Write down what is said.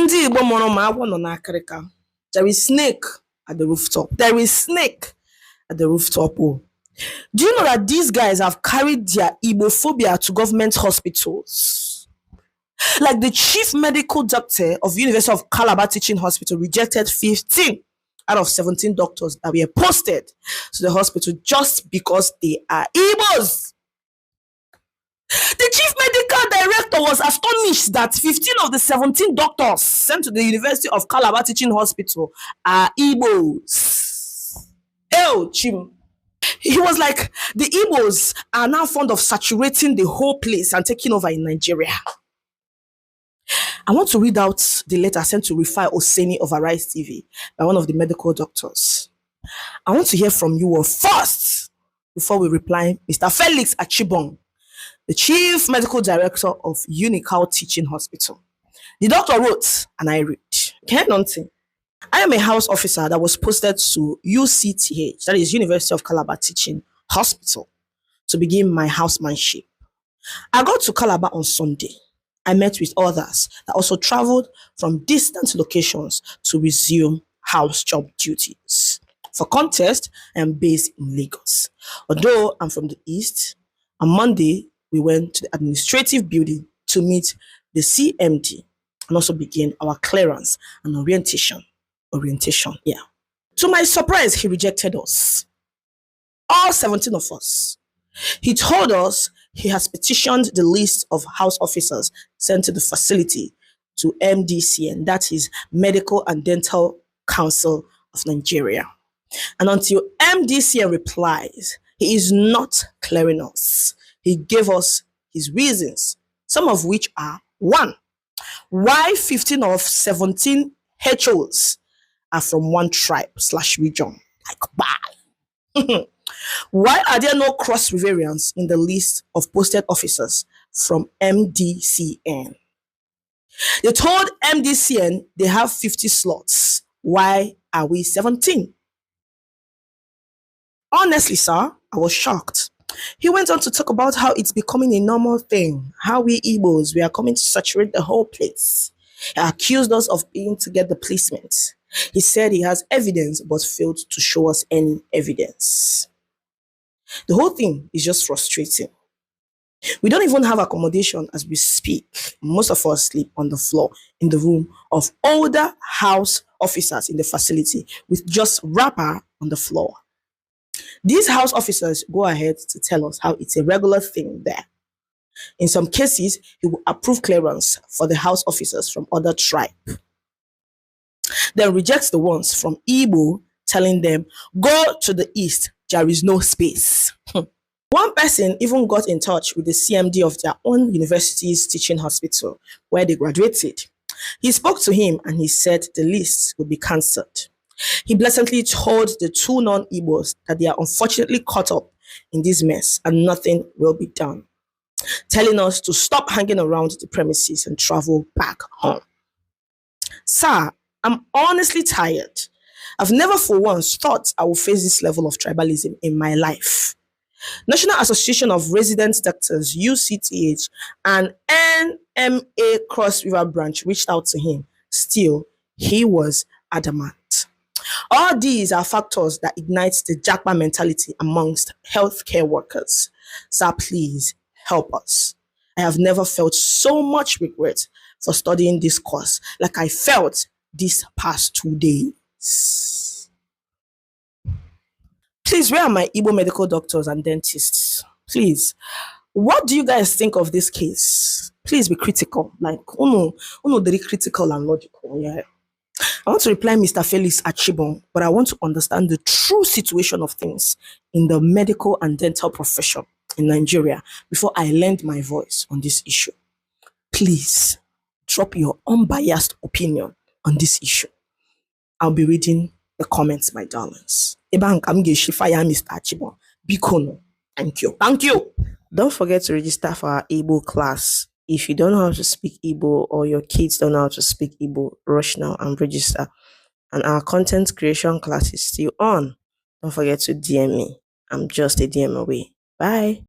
Ndị Igbo mụrụ ma agwọ nọ n'akịrịka. There is snake at the rooftop. There is snake at the rooftop. Oh. Do you know that these guys have carried their Igbophobia to government hospitals? Like the chief medical doctor of University of Calabar Teaching Hospital rejected 15 out of 17 doctors that were posted to the hospital just because they are Igbos. The chief medical director was astonished that 15 of the 17 doctors sent to the University of Calabar Teaching Hospital are Igbos. Oh, Chim. He was like, the Igbos are now fond of saturating the whole place and taking over in Nigeria. I want to read out the letter sent to Rifai Oseni of Arise TV by one of the medical doctors. I want to hear from you all first before we reply Mr. Felix Achibong, the chief medical director of Unical Teaching Hospital. The doctor wrote, and I read, "Can nothing. I am a house officer that was posted to UCTH, that is University of Calabar Teaching Hospital, to begin my housemanship. I got to Calabar on Sunday. I met with others that also traveled from distant locations to resume house job duties. For context, I am based in Lagos. Although I'm from the East, on Monday, we went to the administrative building to meet the CMD and also begin our clearance and orientation. Yeah. To my surprise, he rejected us. All 17 of us. He told us he has petitioned the list of house officers sent to the facility to MDCN, that is Medical and Dental Council of Nigeria. And until MDCN replies, he is not clearing us. He gave us his reasons, some of which are: 1, why 15 of 17 HOs are from one tribe/region? Like, bye. Why are there no cross variants in the list of posted officers from MDCN? They told MDCN they have 50 slots. Why are we 17? Honestly, sir, I was shocked. He went on to talk about how it's becoming a normal thing, how we Igbos, we are coming to saturate the whole place. He accused us of being to get the placement. He said he has evidence but failed to show us any evidence. The whole thing is just frustrating. We don't even have accommodation as we speak. Most of us sleep on the floor in the room of older house officers in the facility with just wrapper on the floor. These house officers go ahead to tell us how it's a regular thing there. In some cases, he will approve clearance for the house officers from other tribe, then rejects the ones from Igbo, telling them, go to the east, there is no space. One person even got in touch with the CMD of their own university's teaching hospital where they graduated. He spoke to him and he said the list would be cancelled. He blatantly told the 2 non-Igbos that they are unfortunately caught up in this mess and nothing will be done, telling us to stop hanging around the premises and travel back home. Sir, I'm honestly tired. I've never for once thought I would face this level of tribalism in my life. National Association of Resident Doctors, UCTH, and NMA Cross River branch reached out to him. Still, he was adamant. All these are factors that ignite the Jackman mentality amongst healthcare workers. Sir, please help us. I have never felt so much regret for studying this course like I felt these past 2 days. Please, where are my Igbo medical doctors and dentists? Please, what do you guys think of this case? Please be critical. Like, very critical and logical. Yeah. I want to reply Mr. Felix Achibong, but I want to understand the true situation of things in the medical and dental profession in Nigeria before I lend my voice on this issue. Please drop your unbiased opinion on this issue. I'll be reading the comments, my darlings. Mr. Achibong. Bikono. Thank you. Thank you. Don't forget to register for our Igbo class. If you don't know how to speak Igbo or your kids don't know how to speak Igbo, rush now and register. And our content creation class is still on. Don't forget to DM me. I'm just a DM away. Bye.